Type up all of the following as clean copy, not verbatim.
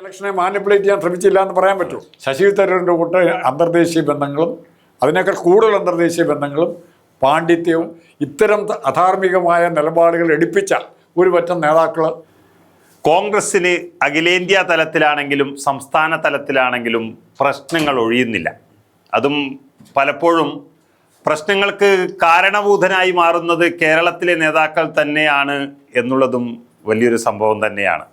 ഇലക്ഷനെ manipulate ചെയ്യാൻ ശ്രമിച്ചില്ല എന്ന് പറയാൻ പറ്റും. ശശി തരൂരിൻ്റെ കൂട്ട് അന്തർദേശീയ ബന്ധങ്ങളും അതിനേക്കാൾ കൂടുതൽ അന്തർദേശീയ ബന്ധങ്ങളും പാണ്ഡിത്യവും ഇത്തരം അധാർമികമായ നിലപാടുകൾ എടുപ്പിച്ച ഒരു പറ്റം നേതാക്കൾ കോൺഗ്രസ്സിന് അഖിലേന്ത്യാ തലത്തിലാണെങ്കിലും സംസ്ഥാന തലത്തിലാണെങ്കിലും പ്രശ്നങ്ങൾ ഒഴിയുന്നില്ല. അതും പലപ്പോഴും പ്രശ്നങ്ങൾക്ക് കാരണഭൂതനായി മാറുന്നത് കേരളത്തിലെ നേതാക്കൾ തന്നെയാണ് എന്നുള്ളതും വലിയൊരു സംഭവം തന്നെയാണ്.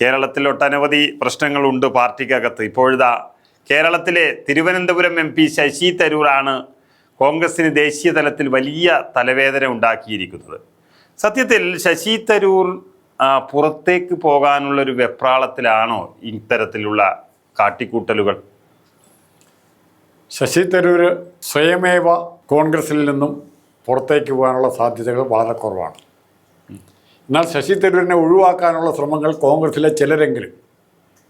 കേരളത്തിൽ ഒട്ടനവധി പ്രശ്നങ്ങളുണ്ട് പാർട്ടിക്കകത്ത്. ഇപ്പോഴിതാ കേരളത്തിലെ തിരുവനന്തപുരം MP ശശി തരൂറാണ് കോൺഗ്രസ്സിന് ദേശീയ തലത്തിൽ വലിയ തലവേദന ഉണ്ടാക്കിയിരിക്കുന്നത്. സത്യത്തിൽ ശശി തരൂർ പുറത്തേക്ക് പോകാനുള്ളൊരു വെപ്രാളത്തിലാണോ ഇത്തരത്തിലുള്ള കാട്ടിക്കൂട്ടലുകൾ? ശശി തരൂർ സ്വയമേവ കോൺഗ്രസിൽ നിന്നും പുറത്തേക്ക് പോകാനുള്ള സാധ്യതകൾ വളരെ കുറവാണ്. എന്നാൽ ശശി തരൂരിനെ ഒഴിവാക്കാനുള്ള ശ്രമങ്ങൾ കോൺഗ്രസിലെ ചിലരെങ്കിലും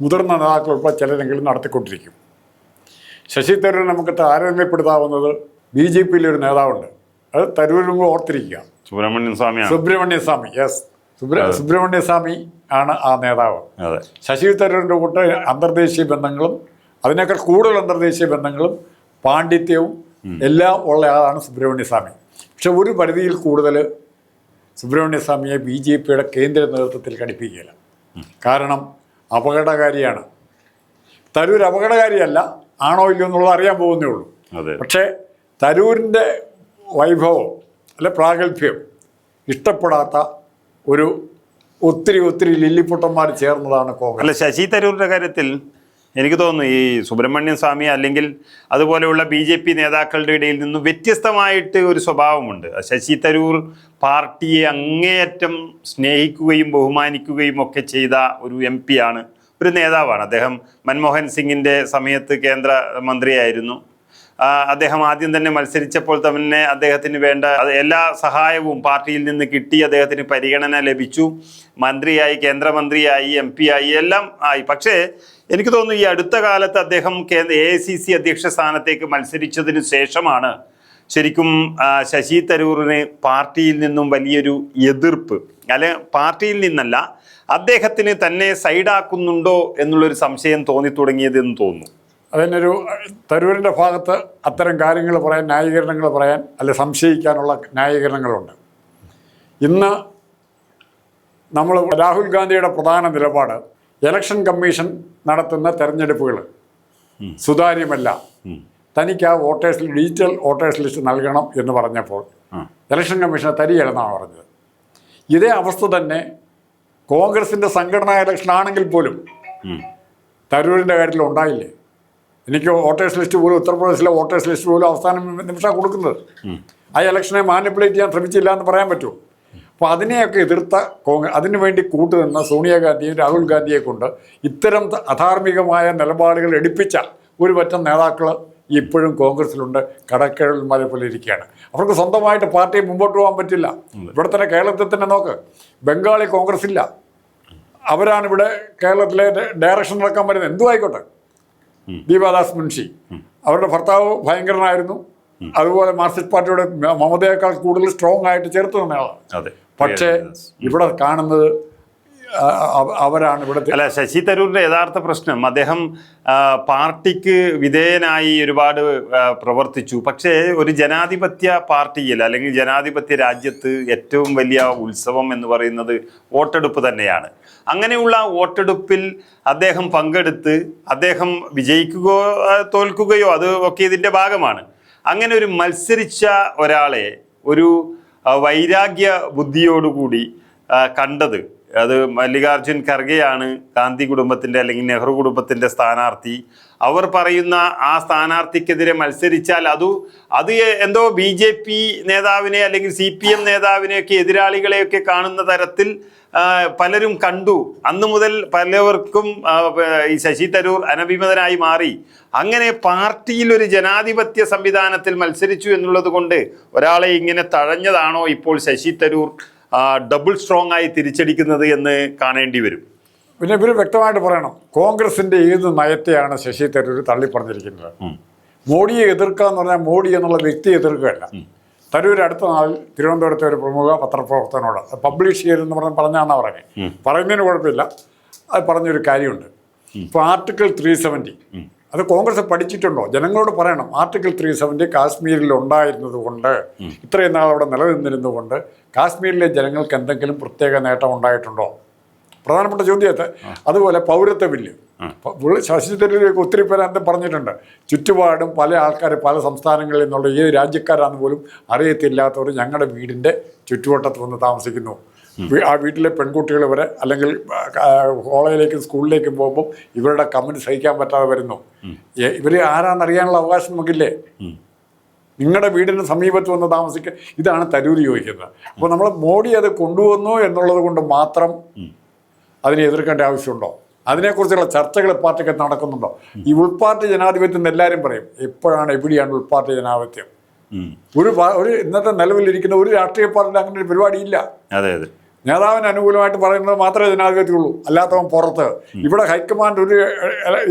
മുതിർന്ന നേതാക്കൾ ഉൾപ്പെടെ ചിലരെങ്കിലും നടത്തിക്കൊണ്ടിരിക്കും. ശശി തരൂരിനെ നമുക്ക് താരതമ്യപ്പെടുത്താവുന്നത് BJPയിലെ ഒരു നേതാവുണ്ട്, അത് തരൂരും ഓർത്തിരിക്കുക, സുബ്രഹ്മണ്യ സ്വാമി. യെസ്, സുബ്രഹ്മണ്യ സ്വാമി ആണ് ആ നേതാവ്. ശശി തരൂരിൻ്റെ കൂട്ട് അന്തർദേശീയ ബന്ധങ്ങളും അതിനേക്കാൾ കൂടുതൽ അന്തർദേശീയ ബന്ധങ്ങളും പാണ്ഡിത്യവും എല്ലാം ഉള്ള ആളാണ് സുബ്രഹ്മണ്യ സ്വാമി. പക്ഷെ ഒരു പരിധിയിൽ കൂടുതൽ സുബ്രഹ്മണ്യ സ്വാമിയെ BJPയുടെ കേന്ദ്ര നേതൃത്വത്തിൽ ഘടിപ്പിക്കുകയില്ല. കാരണം അപകടകാരിയാണ്. തരൂർ അപകടകാരിയല്ല, ആണോ ഇല്ലയോ എന്നുള്ളത് അറിയാൻ പോകുന്നേ ഉള്ളൂ. പക്ഷേ തരൂരിൻ്റെ വൈഭവം അല്ലെ പ്രാഗൽഭ്യം ഇഷ്ടപ്പെടാത്ത ഒരു ഒത്തിരി ലില്ലിപ്പൊട്ടന്മാർ ചേർന്നതാണ് കോൺഗ്രസ്. അല്ല, ശശി തരൂരിൻ്റെ കാര്യത്തിൽ എനിക്ക് തോന്നുന്നു ഈ സുബ്രഹ്മണ്യം സ്വാമി അല്ലെങ്കിൽ അതുപോലെയുള്ള BJP നേതാക്കളുടെ ഇടയിൽ നിന്നും വ്യത്യസ്തമായിട്ട് ഒരു സ്വഭാവമുണ്ട്. ശശി തരൂർ പാർട്ടിയെ അങ്ങേയറ്റം സ്നേഹിക്കുകയും ബഹുമാനിക്കുകയും ഒക്കെ ചെയ്ത ഒരു MP ആണ്, ഒരു നേതാവാണ്. അദ്ദേഹം മൻമോഹൻ സിംഗിൻ്റെ സമയത്ത് കേന്ദ്രമന്ത്രിയായിരുന്നു. അദ്ദേഹം ആദ്യം തന്നെ മത്സരിച്ചപ്പോൾ തന്നെ അദ്ദേഹത്തിന് വേണ്ട എല്ലാ സഹായവും പാർട്ടിയിൽ നിന്ന് കിട്ടി. അദ്ദേഹത്തിന് പരിഗണന ലഭിച്ചു. മന്ത്രിയായി, കേന്ദ്രമന്ത്രിയായി, MP ആയി, എല്ലാം ആയി. പക്ഷേ എനിക്ക് തോന്നുന്നു ഈ അടുത്ത കാലത്ത് അദ്ദേഹം AICC അധ്യക്ഷ സ്ഥാനത്തേക്ക് മത്സരിച്ചതിന് ശേഷമാണ് ശരിക്കും ശശി തരൂറിന് പാർട്ടിയിൽ നിന്നും വലിയൊരു എതിർപ്പ്, അല്ലെ പാർട്ടിയിൽ നിന്നല്ല അദ്ദേഹത്തിന് തന്നെ സൈഡാക്കുന്നുണ്ടോ എന്നുള്ളൊരു സംശയം തോന്നി തുടങ്ങിയതെന്ന് തോന്നുന്നു. അതിനൊരു തരൂരിൻ്റെ ഭാഗത്ത് അത്തരം കാര്യങ്ങൾ പറയാൻ, ന്യായീകരണങ്ങൾ പറയാൻ, അല്ലെ സംശയിക്കാനുള്ള ന്യായീകരണങ്ങളുണ്ട്. ഇന്ന് നമ്മൾ രാഹുൽ ഗാന്ധിയുടെ പ്രധാന നിലപാട് ഇലക്ഷൻ കമ്മീഷൻ നടത്തുന്ന തെരഞ്ഞെടുപ്പുകൾ സുതാര്യമല്ല, തനിക്ക് ആ ഡിജിറ്റൽ വോട്ടേഴ്സ് ലിസ്റ്റ് നൽകണം എന്ന് പറഞ്ഞപ്പോൾ ഇലക്ഷൻ കമ്മീഷനെ തരികയില്ലെന്നാണ് പറഞ്ഞത്. ഇതേ അവസ്ഥ തന്നെ കോൺഗ്രസിൻ്റെ സംഘടനാ ഇലക്ഷൻ ആണെങ്കിൽ പോലും തരൂരിൻ്റെ കാര്യത്തിൽ ഉണ്ടായില്ലേ? എനിക്ക് വോട്ടേഴ്സ് ലിസ്റ്റ് പോലും, ഉത്തർപ്രദേശിലെ വോട്ടേഴ്സ് ലിസ്റ്റ് പോലും അവസാന നിമിഷം കൊടുക്കുന്നത്. ആ ഇലക്ഷനെ മാനിപ്പുലേറ്റ് ചെയ്യാൻ ശ്രമിച്ചില്ല എന്ന് പറയാൻ പറ്റുമോ? അപ്പോൾ അതിനെയൊക്കെ എതിർത്ത അതിനുവേണ്ടി കൂട്ടുനിന്ന സോണിയാഗാന്ധിയും രാഹുൽ ഗാന്ധിയെ കൊണ്ട് ഇത്തരം അധാർമികമായ നിലപാടുകൾ എടുപ്പിച്ച ഒരു പറ്റം നേതാക്കൾ ഇപ്പോഴും കോൺഗ്രസിലുണ്ട്. കടക്കഴന്മാരെ പോലെ ഇരിക്കുകയാണ്. അവർക്ക് സ്വന്തമായിട്ട് പാർട്ടിയെ മുമ്പോട്ട് പോകാൻ പറ്റില്ല. ഇവിടെ തന്നെ കേരളത്തിൽ തന്നെ നോക്ക്, ബംഗാളി കോൺഗ്രസ് ഇല്ല, അവരാണ് ഇവിടെ കേരളത്തിലെ ഡയറക്ഷൻ നടക്കാൻ വരുന്നത്. എന്തു ആയിക്കോട്ടെ, ദീപാദാസ് മുൻഷി അവരുടെ ഭർത്താവ് ഭയങ്കരനായിരുന്നു. അതുപോലെ മാർക്സിസ്റ്റ് പാർട്ടിയുടെ മമതയേക്കാൾ കൂടുതൽ സ്ട്രോങ് ആയിട്ട് ചേർത്ത് തന്നെയാണ്. പക്ഷേ ഇവിടെ കാണുന്നത് അവരാണ് ഇവിടുത്തെ. അല്ല, ശശി തരൂരിൻ്റെ യഥാർത്ഥ പ്രശ്നം അദ്ദേഹം പാർട്ടിക്ക് വിധേയനായി ഒരുപാട് പ്രവർത്തിച്ചു. പക്ഷേ ഒരു ജനാധിപത്യ പാർട്ടിയിൽ അല്ലെങ്കിൽ ജനാധിപത്യ രാജ്യത്ത് ഏറ്റവും വലിയ ഉത്സവം എന്ന് പറയുന്നത് വോട്ടെടുപ്പ് തന്നെയാണ്. അങ്ങനെയുള്ള വോട്ടെടുപ്പിൽ അദ്ദേഹം പങ്കെടുത്ത് അദ്ദേഹം വിജയിക്കുകയോ തോൽക്കുകയോ അത് ഒക്കെ ഇതിൻ്റെ ഭാഗമാണ്. അങ്ങനെ ഒരു മത്സരിച്ച ഒരാളെ ഒരു വൈരാഗ്യ ബുദ്ധിയോടുകൂടി കണ്ടത് അത് മല്ലികാർജുൻ ഖർഗെയാണ്, ഗാന്ധി കുടുംബത്തിൻ്റെ അല്ലെങ്കിൽ നെഹ്റു കുടുംബത്തിൻ്റെ സ്ഥാനാർത്ഥി. അവർ പറയുന്ന ആ സ്ഥാനാർത്ഥിക്കെതിരെ മത്സരിച്ചാൽ അത് എന്തോ BJP നേതാവിനെ അല്ലെങ്കിൽ CPM നേതാവിനെയൊക്കെ എതിരാളികളെയൊക്കെ കാണുന്ന തരത്തിൽ പലരും കണ്ടു. അന്നു മുതൽ പലവർക്കും ഈ ശശി തരൂർ അനഭിമതനായി മാറി. അങ്ങനെ പാർട്ടിയിൽ ഒരു ജനാധിപത്യ സംവിധാനത്തിൽ മത്സരിച്ചു എന്നുള്ളത് കൊണ്ട് ഒരാളെ ഇങ്ങനെ തഴഞ്ഞതാണോ ഇപ്പോൾ ശശി തരൂർ ഡബിൾ സ്ട്രോങ് ആയി തിരിച്ചടിക്കുന്നത് എന്ന് കാണേണ്ടി വരും. പിന്നെ ഇവർ വ്യക്തമായിട്ട് പറയണം, കോൺഗ്രസിൻ്റെ ഏത് നയത്തെയാണ് ശശി തരൂർ തള്ളിപ്പറഞ്ഞിരിക്കുന്നത്. മോഡിയെ എതിർക്കുക എന്ന് പറഞ്ഞാൽ മോഡി എന്നുള്ള വ്യക്തിയെ എതിർക്കുകയല്ല. തരൂർ അടുത്ത നാളിൽ തിരുവനന്തപുരത്തെ ഒരു പ്രമുഖ പത്രപ്രവർത്തനോട് പബ്ലിഷ് ചെയ്തെന്ന് പറഞ്ഞാന്നാണ് പറയുന്നതിന് കുഴപ്പമില്ല. അത് പറഞ്ഞൊരു കാര്യമുണ്ട്. ഇപ്പോൾ ആർട്ടിക്കിൾ 370 അത് കോൺഗ്രസ് പഠിച്ചിട്ടുണ്ടോ? ജനങ്ങളോട് പറയണം. ആർട്ടിക്കിൾ 370 കാശ്മീരിൽ ഉണ്ടായിരുന്നത് കൊണ്ട്, ഇത്രയും നാൾ അവിടെ നിലനിന്നിരുന്നുകൊണ്ട് കാശ്മീരിലെ ജനങ്ങൾക്ക് എന്തെങ്കിലും പ്രത്യേക നേട്ടം ഉണ്ടായിട്ടുണ്ടോ? പ്രധാനപ്പെട്ട ചോദ്യത്തെ. അതുപോലെ പൗരത്വ ബില്ല്, ശശി തരൂരൊക്കെ ഒത്തിരി പേര് എന്താ പറഞ്ഞിട്ടുണ്ട്, ചുറ്റുപാടും പല ആൾക്കാർ പല സംസ്ഥാനങ്ങളിൽ നിന്നുള്ള ഏത് രാജ്യക്കാരാണെന്ന് പോലും അറിയത്തില്ലാത്തവർ ഞങ്ങളുടെ വീടിൻ്റെ ചുറ്റുവട്ടത്ത് വന്ന് താമസിക്കുന്നു. ആ വീട്ടിലെ പെൺകുട്ടികൾ വരെ, അല്ലെങ്കിൽ കോളേജിലേക്കും സ്കൂളിലേക്കും പോകുമ്പോൾ ഇവരുടെ കമൻറ്റ് സഹിക്കാൻ പറ്റാതെ വരുന്നു. ഇവർ ആരാന്നറിയാനുള്ള അവകാശം നമുക്കില്ലേ? നിങ്ങളുടെ വീടിന് സമീപത്ത് വന്ന് താമസിക്കുക. ഇതാണ് തരൂർ ചോദിക്കുന്നത്. അപ്പോൾ നമ്മൾ മോഡി അത് കൊണ്ടുവന്നു എന്നുള്ളത് കൊണ്ട് മാത്രം അതിനെ എതിർക്കേണ്ട ആവശ്യമുണ്ടോ? അതിനെക്കുറിച്ചുള്ള ചർച്ചകൾ പാർട്ടിക്ക് നടക്കുന്നുണ്ടോ? ഈ ഉൾപാർട്ടി ജനാധിപത്യം എന്ന് എല്ലാവരും പറയും. എവിടെയാണ് ഉൾപാർട്ടി ജനാധിപത്യം? ഒരു ഇന്നത്തെ നിലവിലിരിക്കുന്ന ഒരു രാഷ്ട്രീയ പാർട്ടിയിൽ അങ്ങനെ ഒരു പരിപാടിയില്ല. അതെ അതെ, നേതാവിന് അനുകൂലമായിട്ട് പറയുന്നത് മാത്രമേ ജനാധിപത്യമുള്ളൂ, അല്ലാത്തവൻ പുറത്ത്. ഇവിടെ ഹൈക്കമാൻഡ്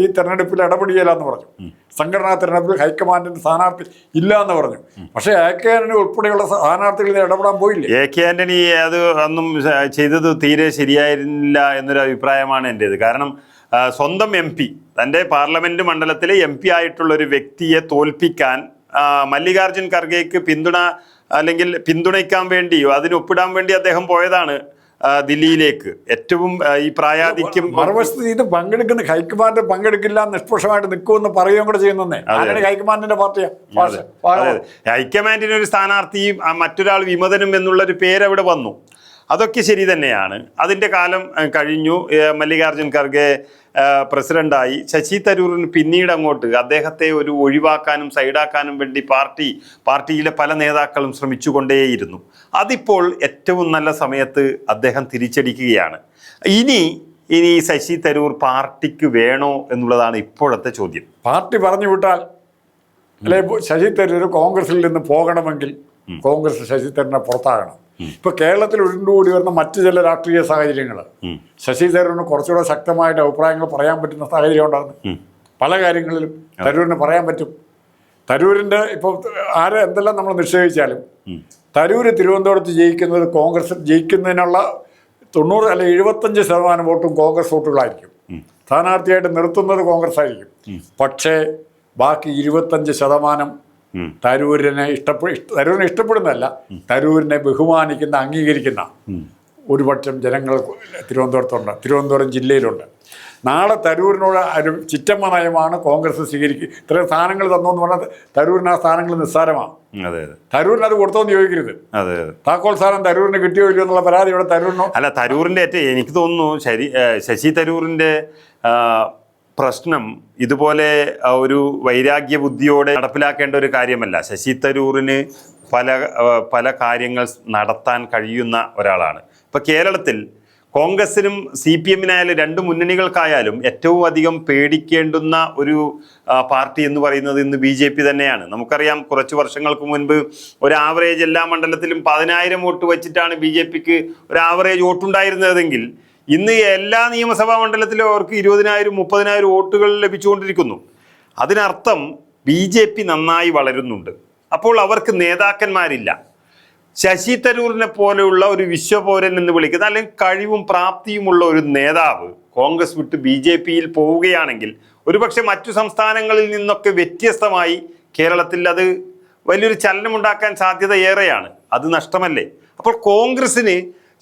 ഈ തെരഞ്ഞെടുപ്പിൽ ഇടപെടിയില്ലെന്ന് പറഞ്ഞു. സംഘടനാ തെരഞ്ഞെടുപ്പിൽ ഹൈക്കമാൻഡിന്റെ സ്ഥാനാർത്ഥി ഇല്ല എന്ന് പറഞ്ഞു. പക്ഷേ AK ആന്റണി ഉൾപ്പെടെയുള്ള സ്ഥാനാർത്ഥികൾ ഇടപെടാൻ പോയില്ലേ? AK ആന്റണി അത് ഒന്നും ചെയ്തത് തീരെ ശരിയായിരുന്നില്ല എന്നൊരു അഭിപ്രായമാണ് എൻ്റേത്. കാരണം സ്വന്തം MP, തൻ്റെ പാർലമെന്റ് മണ്ഡലത്തിലെ MP ആയിട്ടുള്ള ഒരു വ്യക്തിയെ തോൽപ്പിക്കാൻ മല്ലികാർജുൻ ഖർഗെക്ക് പിന്തുണയ്ക്കാൻ വേണ്ടി, അതിന് ഒപ്പിടാൻ വേണ്ടി അദ്ദേഹം പോയതാണ് ദില്ലിയിലേക്ക്. ഏറ്റവും ഈ പ്രായാധിക്യം. മറുവശത്ത് ഇത് പങ്കെടുക്കുന്ന ഹൈക്കമാൻഡ് പങ്കെടുക്കില്ല, നിഷ്പക്ഷമായിട്ട് നിൽക്കുമെന്ന് പറയുകയും കൂടെ ചെയ്യുന്നേ. ഹൈക്കമാൻഡിന്റെ പാർട്ടിയാണ്. ഹൈക്കമാൻഡിന് ഒരു സ്ഥാനാർത്ഥിയും മറ്റൊരാൾ വിമതനും എന്നുള്ളൊരു പേരവിടെ വന്നു. അതൊക്കെ ശരി തന്നെയാണ്. അതിൻ്റെ കാലം കഴിഞ്ഞു. മല്ലികാർജുൻ ഖർഗെ പ്രസിഡന്റായി. ശശി തരൂരിന് പിന്നീട് അങ്ങോട്ട് അദ്ദേഹത്തെ ഒരു ഒഴിവാക്കാനും സൈഡാക്കാനും വേണ്ടി പാർട്ടിയിലെ പല നേതാക്കളും ശ്രമിച്ചുകൊണ്ടേയിരുന്നു. അതിപ്പോൾ ഏറ്റവും നല്ല സമയത്ത് അദ്ദേഹം തിരിച്ചടിക്കുകയാണ്. ഇനി ശശി തരൂർ പാർട്ടിക്ക് വേണോ എന്നുള്ളതാണ് ഇപ്പോഴത്തെ ചോദ്യം. പാർട്ടി പറഞ്ഞു വിട്ടാൽ, അല്ലെ ശശി തരൂർ കോൺഗ്രസിൽ നിന്ന് പോകണമെങ്കിൽ കോൺഗ്രസ് ശശി തരൂരിനെ പുറത്താകണം. ഇപ്പൊ കേരളത്തിൽ ഉരുണ്ടുകൂടി വരുന്ന മറ്റു ചില രാഷ്ട്രീയ സാഹചര്യങ്ങൾ, ശശി തരൂരിന് കുറച്ചുകൂടെ ശക്തമായിട്ട് അഭിപ്രായങ്ങൾ പറയാൻ പറ്റുന്ന സാഹചര്യം ഉണ്ടാകുന്നു. പല കാര്യങ്ങളിലും തരൂരിന് പറയാൻ പറ്റും. തരൂരിന്റെ ഇപ്പോൾ എന്തെല്ലാം നമ്മൾ നിശ്ചയിച്ചാലും തരൂര് തിരുവനന്തപുരത്ത് ജയിക്കുന്നത്, കോൺഗ്രസ് ജയിക്കുന്നതിനുള്ള 90 അല്ലെങ്കിൽ 75% വോട്ടും കോൺഗ്രസ് വോട്ടുകളായിരിക്കും. സ്ഥാനാർത്ഥിയായിട്ട് നിർത്തുന്നത് കോൺഗ്രസ് ആയിരിക്കും. പക്ഷേ ബാക്കി 25% തരൂരിനെ ഇഷ്ടപ്പെടുന്നതല്ല, തരൂരിനെ ബഹുമാനിക്കുന്ന, അംഗീകരിക്കുന്ന ഒരുപക്ഷം ജനങ്ങൾ തിരുവനന്തപുരത്തുണ്ട്, തിരുവനന്തപുരം ജില്ലയിലുണ്ട്. നാളെ തരൂരിനോട് ഒരു ചിറ്റമ്മ നയമാണ് കോൺഗ്രസ് സ്വീകരിക്കുക. ഇത്രയും സ്ഥാനങ്ങൾ തന്നോന്ന് പറഞ്ഞാൽ തരൂരിന് ആ സ്ഥാനങ്ങൾ നിസ്സാരമാണ്. തരൂരിന് അത് കൊടുത്തോന്ന് ചോദിക്കരുത്. താക്കോൽ സ്ഥാനം തരൂരിന് കിട്ടിയോ ഇല്ലയോ എന്നുള്ള പരാതി ഇവിടെ തരൂരിനോ അല്ല. തരൂരിന്റെ എനിക്ക് തോന്നുന്നു ശശി തരൂരിന്റെ പ്രശ്നം ഇതുപോലെ ഒരു വൈരാഗ്യ ബുദ്ധിയോടെ നടപ്പിലാക്കേണ്ട ഒരു കാര്യമല്ല. ശശി തരൂരിന് പല കാര്യങ്ങൾ നടത്താൻ കഴിയുന്ന ഒരാളാണ്. ഇപ്പം കേരളത്തിൽ കോൺഗ്രസിനും CPM-നായാലും രണ്ട് മുന്നണികൾക്കായാലും ഏറ്റവും അധികം പേടിക്കേണ്ടുന്ന ഒരു പാർട്ടി എന്ന് പറയുന്നത് ഇന്ന് BJP തന്നെയാണ്. നമുക്കറിയാം, കുറച്ച് വർഷങ്ങൾക്ക് മുൻപ് ഒരു ആവറേജ് എല്ലാ മണ്ഡലത്തിലും 10,000 വോട്ട് വെച്ചിട്ടാണ് BJPക്ക് ഒരു ആവറേജ് വോട്ടുണ്ടായിരുന്നതെങ്കിൽ ഇന്ന് എല്ലാ നിയമസഭാ മണ്ഡലത്തിലും അവർക്ക് 20,000 30,000 വോട്ടുകൾ ലഭിച്ചുകൊണ്ടിരിക്കുന്നു. അതിനർത്ഥം BJP നന്നായി വളരുന്നുണ്ട്. അപ്പോൾ അവർക്ക് നേതാക്കന്മാരില്ല. ശശി തരൂരിനെ പോലെയുള്ള ഒരു വിശ്വപൗരൻ എന്ന് വിളിക്കുന്ന, അല്ലെങ്കിൽ കഴിവും പ്രാപ്തിയുമുള്ള ഒരു നേതാവ് കോൺഗ്രസ് വിട്ട് BJP-യിൽ പോവുകയാണെങ്കിൽ ഒരുപക്ഷെ മറ്റു സംസ്ഥാനങ്ങളിൽ നിന്നൊക്കെ വ്യത്യസ്തമായി കേരളത്തിൽ അത് വലിയൊരു ചലനമുണ്ടാക്കാൻ സാധ്യത ഏറെയാണ്. അത് നഷ്ടമല്ലേ? അപ്പോൾ കോൺഗ്രസിന്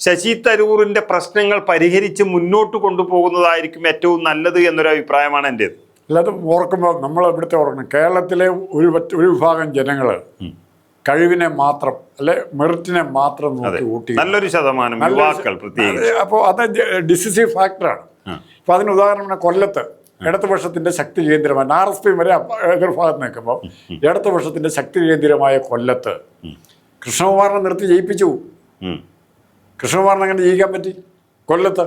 ശശി തരൂരിന്റെ പ്രശ്നങ്ങൾ പരിഹരിച്ച് മുന്നോട്ട് കൊണ്ടുപോകുന്നതായിരിക്കും ഏറ്റവും നല്ലത് എന്നൊരു അഭിപ്രായമാണ് എൻ്റേത്. അല്ലാതെ ഓർക്കുമ്പോൾ നമ്മൾ ഇവിടുത്തെ ഓർക്കണം, കേരളത്തിലെ ഒരു വിഭാഗം ജനങ്ങൾ കഴിവിനെ മാത്രം, അല്ലെ മെറിറ്റിനെ മാത്രം നോക്കി വോട്ട് ചെയ്യും. നല്ലൊരു ശതമാനം യുവാക്കൾ പ്രത്യേകിച്ച്. അപ്പോൾ അത് ഡിസിസീവ് ഫാക്ടറാണ്. ഇപ്പോൾ അതിന് ഉദാഹരണം കൊല്ലത്ത് ഇടതുപക്ഷത്തിന്റെ ശക്തി കേന്ദ്രമായ RSP വരെ എതിർഭാഗത്ത് നിൽക്കുമ്പോൾ ഇടതുപക്ഷത്തിന്റെ ശക്തി കേന്ദ്രമായ കൊല്ലത്ത് കൃഷ്ണകുമാറിനെ നിർത്തി ജയിപ്പിച്ചു. കൃഷ്ണകുമാറിന് അങ്ങനെ ജയിക്കാൻ പറ്റി കൊല്ലത്ത്.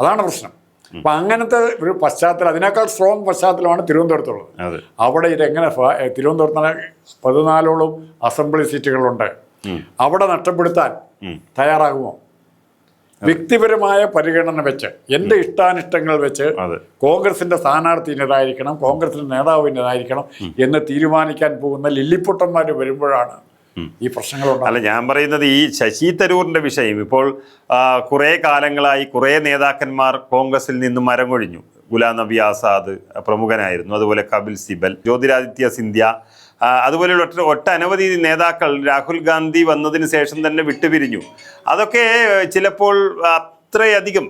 അതാണ് പ്രശ്നം. അപ്പം അങ്ങനത്തെ ഒരു പശ്ചാത്തലം, അതിനേക്കാൾ സ്ട്രോങ് പശ്ചാത്തലമാണ് തിരുവനന്തപുരത്തുള്ളത്. അവിടെ ഇതെങ്ങനെ തിരുവനന്തപുരത്തിന് 14ഓളം അസംബ്ലി സീറ്റുകളുണ്ട്. അവിടെ നഷ്ടപ്പെടുത്താൻ തയ്യാറാകുമോ? വ്യക്തിപരമായ പരിഗണന വെച്ച്, എൻ്റെ ഇഷ്ടാനിഷ്ടങ്ങൾ വെച്ച് കോൺഗ്രസിന്റെ സ്ഥാനാർത്ഥി ഇന്നതായിരിക്കണം, കോൺഗ്രസിന്റെ നേതാവ് ഇന്നതായിരിക്കണം എന്ന് തീരുമാനിക്കാൻ പോകുന്ന ലില്ലിപ്പൊട്ടന്മാർ വരുമ്പോഴാണ് ഈ പ്രശ്നങ്ങളുണ്ട്. അല്ല, ഞാൻ പറയുന്നത് ഈ ശശി തരൂരിന്റെ വിഷയം ഇപ്പോൾ കുറേ കാലങ്ങളായി കുറേ നേതാക്കന്മാർ കോൺഗ്രസിൽ നിന്ന് മരം കൊഴിഞ്ഞു. ഗുലാം നബി ആസാദ് പ്രമുഖനായിരുന്നു, അതുപോലെ കപിൽ സിബൽ, ജ്യോതിരാദിത്യ സിന്ധ്യ, അതുപോലെയുള്ള ഒട്ടനവധി നേതാക്കൾ രാഹുൽ ഗാന്ധി വന്നതിന് ശേഷം തന്നെ വിട്ടുപിരിഞ്ഞു. അതൊക്കെ ചിലപ്പോൾ അത്രയധികം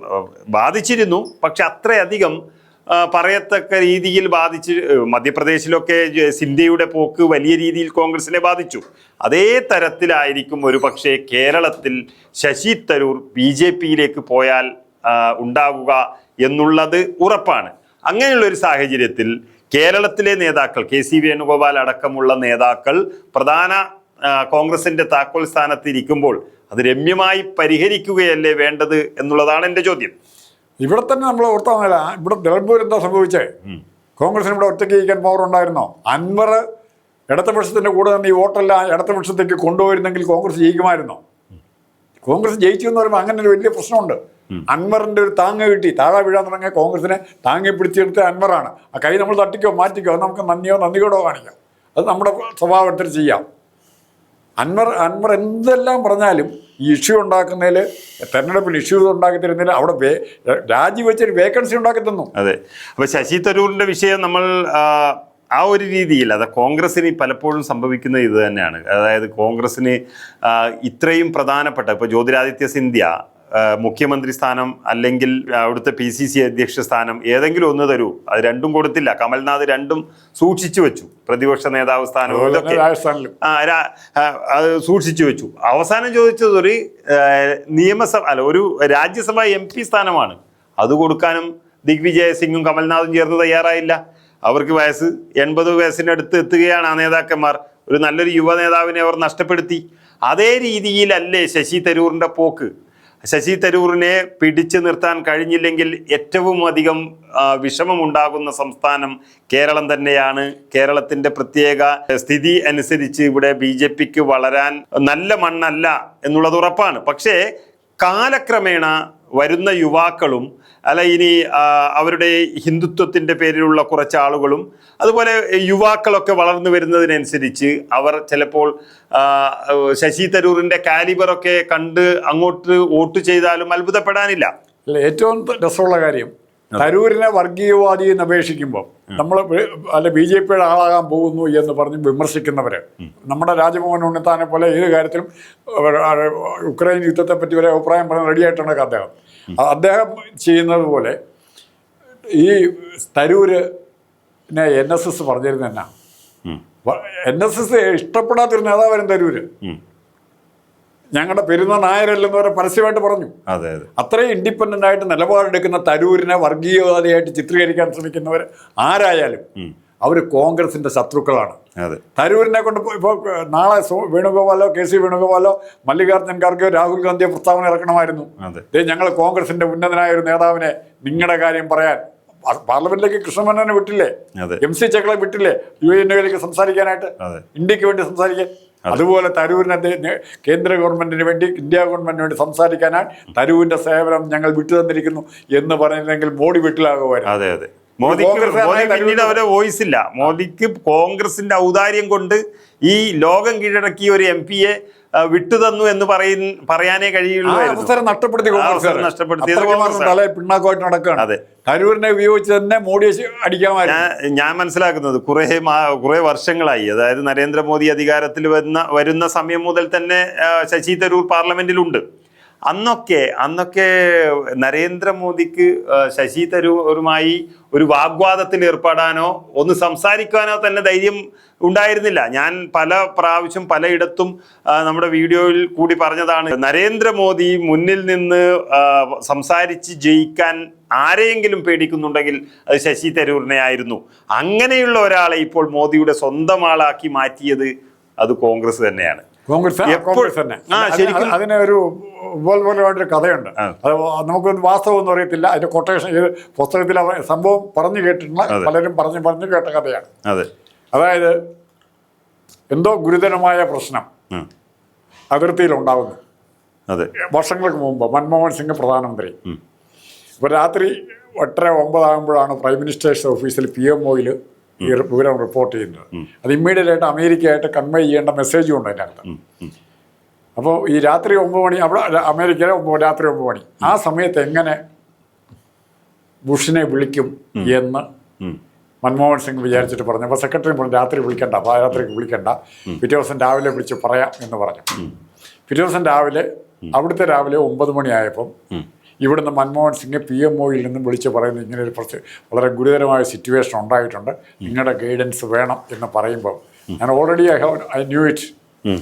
ബാധിച്ചിരുന്നു, പക്ഷെ അത്രയധികം പറയത്തക്ക രീതിയിൽ ബാധിച്ച് മധ്യപ്രദേശിലൊക്കെ സിന്ധ്യയുടെ പോക്ക് വലിയ രീതിയിൽ കോൺഗ്രസിനെ ബാധിച്ചു. അതേ തരത്തിലായിരിക്കും ഒരു പക്ഷേ കേരളത്തിൽ ശശി തരൂർ BJPയിലേക്ക് പോയാൽ ഉണ്ടാകുക എന്നുള്ളത് ഉറപ്പാണ്. അങ്ങനെയുള്ള ഒരു സാഹചര്യത്തിൽ കേരളത്തിലെ നേതാക്കൾ, KC വേണുഗോപാൽ അടക്കമുള്ള നേതാക്കൾ പ്രധാന കോൺഗ്രസിന്റെ താക്കോൽ സ്ഥാനത്ത് ഇരിക്കുമ്പോൾ അത് രമ്യമായി പരിഹരിക്കുകയല്ലേ വേണ്ടത് എന്നുള്ളതാണ് എൻ്റെ ചോദ്യം. ഇവിടെ തന്നെ നമ്മൾ ഓർത്താൽ ഇവിടെ നിലമ്പൂർ എന്താ സംഭവിച്ചേ? കോൺഗ്രസിന് ഇവിടെ ഒറ്റയ്ക്ക് ജയിക്കാൻ പവർ ഉണ്ടായിരുന്നോ? അൻവർ ഇടതുപക്ഷത്തിൻ്റെ കൂടെ നിന്ന് ഈ വോട്ടെല്ലാം ഇടതുപക്ഷത്തേക്ക് കൊണ്ടുപോയിരുന്നെങ്കിൽ കോൺഗ്രസ് ജയിക്കുമായിരുന്നോ? കോൺഗ്രസ് ജയിച്ചു എന്ന് പറയുമ്പോൾ അങ്ങനെ ഒരു വലിയ പ്രശ്നമുണ്ട്. അൻവറിൻ്റെ ഒരു താങ്ങ് കിട്ടി, താഴെ വീഴാൻ തുടങ്ങിയ കോൺഗ്രസിനെ താങ്ങി പിടിച്ചെടുത്ത അൻവറാണ്. ആ കൈ നമ്മൾ തട്ടിക്കോ മാറ്റിക്കോ, അത് നമുക്ക് നന്ദിയോടോ കാണിക്കാം, അത് നമ്മുടെ സ്വഭാവത്തിൽ ചെയ്യാം. അൻവർ എന്തെല്ലാം പറഞ്ഞാലും ഈ ഇഷ്യൂ ഉണ്ടാക്കുന്നതിൽ, തെരഞ്ഞെടുപ്പിൽ ഇഷ്യൂസ് ഉണ്ടാക്കി തരുന്നതിൽ അവിടെ രാജിവെച്ചൊരു വേക്കൻസി ഉണ്ടാക്കി തന്നു. അതെ. അപ്പോൾ ശശി തരൂരിൻ്റെ വിഷയം നമ്മൾ ആ ഒരു രീതിയിൽ, അത് കോൺഗ്രസ്സിന് പലപ്പോഴും സംഭവിക്കുന്നത് ഇത് തന്നെയാണ്. അതായത് കോൺഗ്രസ്സിന് ഇത്രയും പ്രധാനപ്പെട്ട, ഇപ്പോൾ ജ്യോതിരാദിത്യ സിന്ധ്യ മുഖ്യമന്ത്രി സ്ഥാനം അല്ലെങ്കിൽ അവിടുത്തെ PCC അധ്യക്ഷ സ്ഥാനം ഏതെങ്കിലും ഒന്ന് തരൂ, അത് രണ്ടും കൊടുത്തില്ല. കമൽനാഥ് രണ്ടും സൂക്ഷിച്ചു വെച്ചു, പ്രതിപക്ഷ നേതാവ് സ്ഥാനം ഇതൊക്കെ അത് സൂക്ഷിച്ചു വെച്ചു. അവസാനം ചോദിച്ചത് ഒരു ഒരു രാജ്യസഭ MP സ്ഥാനമാണ്. അത് കൊടുക്കാനും ദിഗ്വിജയ് സിംഗും കമൽനാഥും ചേർന്ന് തയ്യാറായില്ല. അവർക്ക് 80 വയസ്സിനടുത്ത് എത്തുകയാണ് ആ നേതാക്കന്മാർ. ഒരു നല്ലൊരു യുവ നേതാവിനെ അവർ നഷ്ടപ്പെടുത്തി. അതേ രീതിയിലല്ലേ ശശി തരൂറിൻ്റെ പോക്ക്? ശശി തരൂറിനെ പിടിച്ചു നിർത്താൻ കഴിഞ്ഞില്ലെങ്കിൽ ഏറ്റവും അധികം വിഷമമുണ്ടാകുന്ന സംസ്ഥാനം കേരളം തന്നെയാണ്. കേരളത്തിൻ്റെ പ്രത്യേക സ്ഥിതി അനുസരിച്ച് ഇവിടെ BJPക്ക് വളരാൻ നല്ല മണ്ണല്ല എന്നുള്ളത് ഉറപ്പാണ്. പക്ഷേ കാലക്രമേണ വരുന്ന യുവാക്കളും ഇനി അവരുടെ ഹിന്ദുത്വത്തിൻ്റെ പേരിലുള്ള കുറച്ച് ആളുകളും അതുപോലെ യുവാക്കളൊക്കെ വളർന്നു വരുന്നതിനനുസരിച്ച് അവർ ചിലപ്പോൾ ശശി തരൂറിൻ്റെ കാലിബറൊക്കെ കണ്ട് അങ്ങോട്ട് വോട്ട് ചെയ്താലും അത്ഭുതപ്പെടാനില്ല. ഏറ്റവും രസമുള്ള കാര്യം, തരൂരിനെ വർഗീയവാദി എന്ന് അപേക്ഷിക്കുമ്പോൾ നമ്മൾ BJPയുടെ ആളാകാൻ പോകുന്നു എന്ന് പറഞ്ഞ് വിമർശിക്കുന്നവര്, നമ്മുടെ രാജ്മോഹൻ ഉണ്ണിത്താനെ പോലെ ഏത് കാര്യത്തിലും ഉക്രൈൻ യുദ്ധത്തെ പറ്റി വരെ അഭിപ്രായം പറയാൻ റെഡിയായിട്ടുണ്ട് അദ്ദേഹം ചെയ്യുന്നത് പോലെ ഈ തരൂരിനെ NSS പറഞ്ഞിരുന്ന എന്നാ, NSS ഇഷ്ടപ്പെടാത്തൊരു നേതാവായിരുന്നു തരൂര്. ഞങ്ങളുടെ പെരുന്ന നായരല്ലെന്ന് വരെ പരസ്യമായിട്ട് പറഞ്ഞു. അത്രയും ഇൻഡിപെൻഡന്റ് ആയിട്ട് നിലപാടെടുക്കുന്ന തരൂരിനെ വർഗീയവാദിയായിട്ട് ചിത്രീകരിക്കാൻ ശ്രമിക്കുന്നവർ ആരായാലും അവർ കോൺഗ്രസിന്റെ ശത്രുക്കളാണ്. തരൂരിനെ കൊണ്ട് ഇപ്പോൾ നാളെ വേണുഗോപാലോ KC വേണുഗോപാലോ മല്ലികാർജ്ജുൻ ഖാർഗെയോ രാഹുൽ ഗാന്ധിയോ പ്രസ്താവന ഇറക്കണമായിരുന്നു. ഞങ്ങൾ കോൺഗ്രസിന്റെ ഉന്നതനായ ഒരു നേതാവിനെ നിങ്ങളുടെ കാര്യം പറയാൻ പാർലമെന്റിലേക്ക് കൃഷ്ണമേനോനെ വിട്ടില്ലേ, MC ചെക്കളെ വിട്ടില്ലേ UN സംസാരിക്കാനായിട്ട്, ഇന്ത്യക്ക് വേണ്ടി സംസാരിക്കാൻ. അതുപോലെ തരൂരിനെ കേന്ദ്ര ഗവൺമെന്റിന് വേണ്ടി, ഇന്ത്യ ഗവൺമെന്റിന് വേണ്ടി സംസാരിക്കാനാണ് തരൂരിന്റെ സേവനം ഞങ്ങൾ വിട്ടു തന്നിരിക്കുന്നു എന്ന് പറഞ്ഞില്ലെങ്കിൽ മോഡി വീട്ടിലാകുമായിരുന്നു. പിന്നീട് അവരെ വോയിസ് ഇല്ല. മോദിക്ക് കോൺഗ്രസിന്റെ ഔദാര്യം കൊണ്ട് ഈ ലോകം കീഴടക്കിയ ഒരു MP-യെ വിട്ടുതന്നു എന്ന് പറയാനേ കഴിയുള്ളൂ. അവസരം നഷ്ടപ്പെടുത്തിയത് പിണ്ണാക്കമായിട്ട് നടക്കുകയാണ്. തരൂരിനെ ഉപയോഗിച്ച് തന്നെ മോഡിയെ അടിക്കാമായിരുന്നു. ഞാൻ മനസ്സിലാക്കുന്നത് കുറെ വർഷങ്ങളായി, അതായത് നരേന്ദ്രമോദി അധികാരത്തിൽ വരുന്ന സമയം മുതൽ തന്നെ ശശി തരൂർ പാർലമെന്റിലുണ്ട്. അന്നൊക്കെ നരേന്ദ്രമോദിക്ക് ശശി തരൂരുമായി ഒരു വാഗ്വാദത്തിൽ ഏർപ്പെടാനോ ഒന്ന് സംസാരിക്കാനോ തന്നെ ധൈര്യം ഉണ്ടായിരുന്നില്ല. ഞാൻ പല പ്രാവശ്യം പലയിടത്തും നമ്മുടെ വീഡിയോയിൽ കൂടി പറഞ്ഞതാണ്, നരേന്ദ്രമോദി മുന്നിൽ നിന്ന് സംസാരിച്ച് ജയിക്കാൻ ആരെയെങ്കിലും പേടിക്കുന്നുണ്ടെങ്കിൽ അത് ശശി തരൂരിനെ ആയിരുന്നു. അങ്ങനെയുള്ള ഒരാളെ ഇപ്പോൾ മോദിയുടെ സ്വന്തം ആളാക്കി മാറ്റിയത് അത് കോൺഗ്രസ് തന്നെയാണ്. അതിന് ഒരു ഒരു കഥയുണ്ട്. അത് നമുക്കൊന്നും വാസ്തവമൊന്നും അറിയത്തില്ല. അതിന്റെ കൊട്ടേഷൻ പുസ്തകത്തിൽ സംഭവം പറഞ്ഞു കേട്ടിട്ടുള്ള പലരും പറഞ്ഞു കേട്ട കഥയാണ്. അതായത് എന്തോ ഗുരുതരമായ പ്രശ്നം അതിർത്തിയിൽ ഉണ്ടാവുന്നു. വർഷങ്ങൾക്ക് മുമ്പ് മൻമോഹൻ സിംഗ് പ്രധാനമന്ത്രി. ഇപ്പോൾ രാത്രി 8:09 ആകുമ്പോഴാണ് പ്രൈം മിനിസ്റ്റേഴ്സ് ഓഫീസിൽ PMOയിൽ ഈ വിവരം റിപ്പോർട്ട് ചെയ്യുന്നത്. അത് ഇമ്മീഡിയറ്റ് ആയിട്ട് അമേരിക്കയായിട്ട് കൺവേ ചെയ്യേണ്ട മെസ്സേജും ഉണ്ട് അതിൻ്റെ അകത്ത്. അപ്പോൾ ഈ രാത്രി 9 മണി അവിടെ അമേരിക്കയിലെ രാത്രി 9 മണി ആ സമയത്ത് എങ്ങനെ ബുഷിനെ വിളിക്കും എന്ന് മൻമോഹൻ സിംഗ് വിചാരിച്ചിട്ട് പറഞ്ഞു. അപ്പോൾ സെക്രട്ടറി പറഞ്ഞു രാത്രി വിളിക്കണ്ട, പാതിരാത്രിക്ക് വിളിക്കണ്ട, പിറ്റേ ദിവസം രാവിലെ വിളിച്ച് പറയാം എന്ന് പറഞ്ഞു. പിറ്റേ ദിവസം രാവിലെ അവിടുത്തെ രാവിലെ 9 മണിയായപ്പം ഇവിടുന്ന് മൻമോഹൻ സിംഗ് PMOയിൽ നിന്നും വിളിച്ച് പറയുന്നത് ഇങ്ങനെ ഒരു വളരെ ഗുരുതരമായ സിറ്റുവേഷൻ ഉണ്ടായിട്ടുണ്ട്, നിങ്ങളുടെ ഗൈഡൻസ് വേണം എന്ന് പറയുമ്പോൾ ഞാൻ already I knew it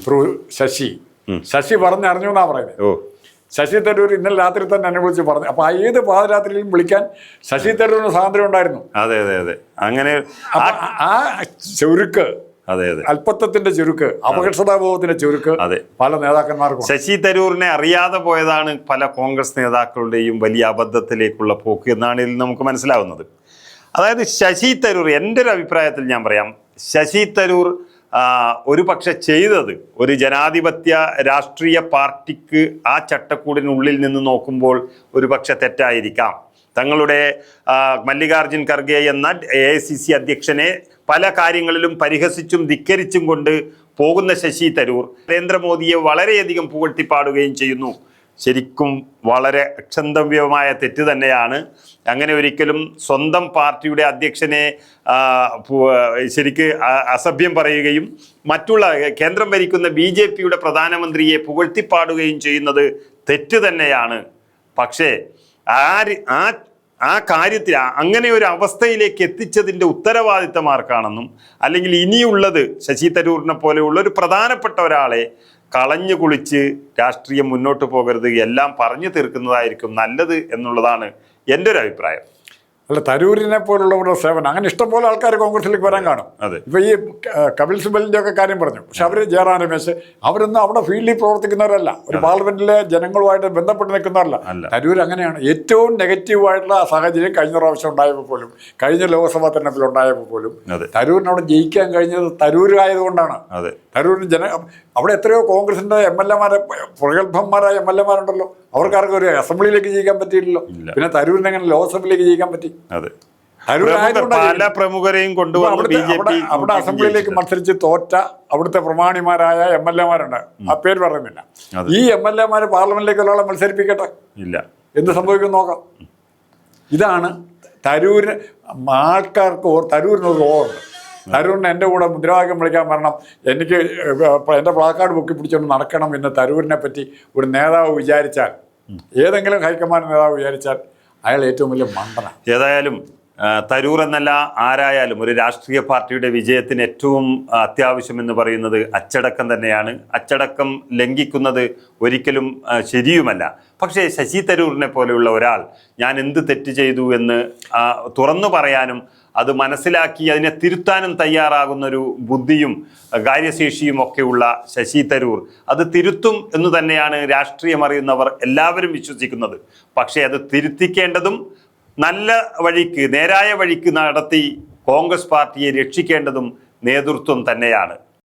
through Shashi പറഞ്ഞറിഞ്ഞു എന്നാണ് പറയുന്നത്. ശശി തരൂർ ഇന്നലെ രാത്രി തന്നെ എന്നെ വിളിച്ച് പറഞ്ഞു. അപ്പൊ ഏത് പാതിരാത്രിയിലും വിളിക്കാൻ ശശി തരൂരിന് സ്വാതന്ത്ര്യം ഉണ്ടായിരുന്നു. അതെ അതെ അതെ അങ്ങനെ ആ ചുരുക്ക്, അതെ അതെ അല്പത്വത്തിന്റെ ചുരുക്ക്, അപകർഷതാബോധത്തിന്റെ ചുരുക്ക് പല നേതാക്കന്മാർക്കും. ശശി തരൂരിനെ അറിയാതെ പോയതാണ് പല കോൺഗ്രസ് നേതാക്കളുടെയും വലിയ അബദ്ധത്തിലേക്കുള്ള പോക്ക് എന്നാണ് ഇതിൽ നമുക്ക് മനസ്സിലാവുന്നത്. അതായത് ശശി തരൂർ, എൻ്റെ ഒരു അഭിപ്രായത്തിൽ ഞാൻ പറയാം, ശശി തരൂർ ഒരു പക്ഷെ ചെയ്തത് ഒരു ജനാധിപത്യ രാഷ്ട്രീയ പാർട്ടിക്ക് ആ ചട്ടക്കൂടിനുള്ളിൽ നിന്ന് നോക്കുമ്പോൾ ഒരു പക്ഷെ തെറ്റായിരിക്കാം. തങ്ങളുടെ മല്ലികാർജുൻ ഖർഗെ എന്ന AICC അധ്യക്ഷനെ പല കാര്യങ്ങളിലും പരിഹസിച്ചും ധിക്കരിച്ചും കൊണ്ട് പോകുന്ന ശശി തരൂർ നരേന്ദ്രമോദിയെ വളരെയധികം പുകഴ്ത്തിപ്പാടുകയും ചെയ്യുന്നു. ശരിക്കും വളരെ അക്ഷന്തവ്യമായ തെറ്റ് തന്നെയാണ്. അങ്ങനെ ഒരിക്കലും സ്വന്തം പാർട്ടിയുടെ അധ്യക്ഷനെ ശരിക്ക് അസഭ്യം പറയുകയും മറ്റുള്ള കേന്ദ്രം ഭരിക്കുന്ന BJPയുടെ പ്രധാനമന്ത്രിയെ പുകഴ്ത്തിപ്പാടുകയും ചെയ്യുന്നത് തെറ്റ് തന്നെയാണ്. പക്ഷേ ആ കാര്യത്തിൽ അങ്ങനെ ഒരു അവസ്ഥയിലേക്ക് എത്തിച്ചതിൻ്റെ ഉത്തരവാദിത്തം ആർക്കാണെന്നും, അല്ലെങ്കിൽ ഇനിയുള്ളത് ശശി തരൂരിനെ പോലെയുള്ള ഒരു പ്രധാനപ്പെട്ട ഒരാളെ കളഞ്ഞു കുളിച്ച് രാഷ്ട്രീയം മുന്നോട്ട് പോകരുത്, എല്ലാം പറഞ്ഞു തീർക്കുന്നതായിരിക്കും നല്ലത് എന്നുള്ളതാണ് എൻ്റെ ഒരു അഭിപ്രായം. അല്ല, തരൂരിനെ പോലുള്ളവരുടെ സേവനം അങ്ങനെ ഇഷ്ടംപോലെ ആൾക്കാർ കോൺഗ്രസിലേക്ക് വരാൻ കാണും. ഇപ്പൊ ഈ കപിൽ സിബലിന്റെ ഒക്കെ കാര്യം പറഞ്ഞു. പക്ഷെ അവര് ജയറാം രമേശ് അവരൊന്നും അവിടെ ഫീൽഡിൽ പ്രവർത്തിക്കുന്നവരല്ല, ഒരു പാർലമെന്റിലെ ജനങ്ങളുമായിട്ട് ബന്ധപ്പെട്ട് നിൽക്കുന്നവരല്ല. തരൂർ അങ്ങനെയാണ്. ഏറ്റവും നെഗറ്റീവായിട്ടുള്ള സാഹചര്യം കഴിഞ്ഞ പ്രാവശ്യം ഉണ്ടായപ്പോൾ പോലും, കഴിഞ്ഞ ലോക്സഭാ തെരഞ്ഞെടുപ്പിൽ ഉണ്ടായപ്പോൾ പോലും തരൂരിന് അവിടെ ജയിക്കാൻ കഴിഞ്ഞത് തരൂരായതുകൊണ്ടാണ്. തരൂരിന് അവിടെ എത്രയോ കോൺഗ്രസിന്റെ MLA-മാരെ, പ്രഗത്ഭന്മാരായ MLA-മാരുണ്ടല്ലോ, അവർക്കാർക്കും ഒരു അസംബ്ലിയിലേക്ക് ജയിക്കാൻ പറ്റിയില്ലല്ലോ. പിന്നെ തരൂരിന് എങ്ങനെ ലോക്സഭയിലേക്ക് ജയിക്കാൻ പറ്റി? പല പ്രമുഖരെയും അവിടെ അസംബ്ലിയിലേക്ക് മത്സരിച്ച് തോറ്റ അവിടുത്തെ പ്രമാണിമാരായ MLA-മാരുണ്ട്, ആ പേര് പറയുന്നില്ല. ഈ MLA-മാര് പാർലമെന്റിലേക്ക് ഒരാളെ മത്സരിപ്പിക്കട്ടെ, ഇല്ല, എന്ത് സംഭവിക്കും നോക്കാം. ഇതാണ് തരൂരിന്. ആൾക്കാർക്ക് തരൂരിനൊരു റോളുണ്ട്. തരൂരിന് എൻ്റെ കൂടെ മുദ്രാവാക്യം വിളിക്കാൻ വരണം, എനിക്ക് എൻ്റെ പ്ലാക്കാർഡ് പൊക്കി പിടിച്ചുകൊണ്ട് നടക്കണം എന്ന് തരൂരിനെ പറ്റി ഒരു നേതാവ് വിചാരിച്ചാൽ, ഏതെങ്കിലും ഹൈക്കമാൻഡ് നേതാവ് വിചാരിച്ചാൽ, അയാൾ ഏറ്റവും വലിയ മണ്ടന. ഏതായാലും തരൂർ എന്നല്ല ആരായാലും ഒരു രാഷ്ട്രീയ പാർട്ടിയുടെ വിജയത്തിന് ഏറ്റവും അത്യാവശ്യം എന്ന് പറയുന്നത് അച്ചടക്കം തന്നെയാണ്. അച്ചടക്കം ലംഘിക്കുന്നത് ഒരിക്കലും ശരിയുമല്ല. പക്ഷേ ശശി തരൂരിനെ പോലെയുള്ള ഒരാൾ ഞാൻ എന്ത് തെറ്റ് ചെയ്തു എന്ന് തുറന്നു പറയാനും അത് മനസ്സിലാക്കി അതിനെ തിരുത്താനും തയ്യാറാകുന്നൊരു ബുദ്ധിയും കാര്യശേഷിയും ഒക്കെയുള്ള ശശി തരൂർ അത് തിരുത്തും എന്ന് തന്നെയാണ് രാഷ്ട്രീയം അറിയുന്നവർ എല്ലാവരും വിശ്വസിക്കുന്നത്. പക്ഷേ അത് തിരുത്തിക്കേണ്ടതും നല്ല വഴിക്ക്, നേരായ വഴിക്ക് നടത്തി കോൺഗ്രസ് പാർട്ടിയെ രക്ഷിക്കേണ്ടതും നേതൃത്വം തന്നെയാണ്.